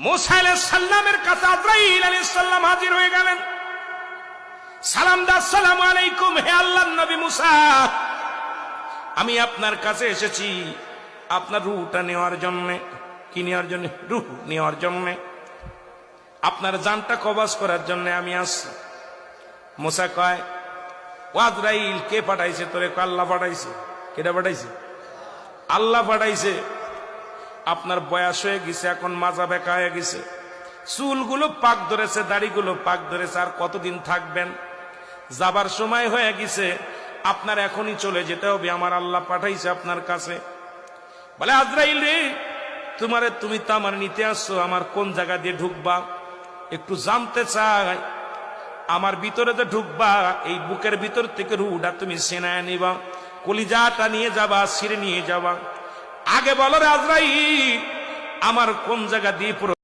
মুসা আলাইহিস সালামের কাছে আজরাইল আলাইহিস সালাম হাজির হয়ে গেলেন। সালাম দা, আসসালামু আলাইকুম, হে আল্লাহর নবী মুসা, আমি আপনার কাছে এসেছি আপনার রূহটা নেওয়ার জন্য। কি নেওয়ার জন্য? রূহ নেওয়ার জন্য, আপনার জানটা কবজ করার জন্য আমি আসছি। মুসা কয়, ও আজরাইল, কে পাঠাইছে তোরে? আল্লাহ পাঠাইছে। কেটা পাঠাইছে? আল্লাহ পাঠাইছে। আপনার বয়স হয়ে গেছে, এখন মাজা বেঁকা হয়ে গেছে, চুলগুলো পাক ধরেছে, দাড়িগুলো পাক ধরেছে, আর কতদিন থাকবেন? যাবার সময় হয়ে গেছে, আপনার এখনই চলে যেতে হবে, আমার আল্লাহ পাঠাইছে আপনার কাছে। বলে, আজরাইল রে, তুমি তো আমার নিতে আসছো, আমার কোন জায়গা দিয়ে ঢুকবা একটু জানতে চাই। আমার ভিতরে যে ঢুকবা, এই বুকের ভিতর থেকে রুহটা তুমি সেনায় নিবা, কলিজাটা নিয়ে যাবা, ছিঁড়ে নিয়ে যাবা। আগে বলো রে আজরাইল, আমার কোন জায়গা দিয়ে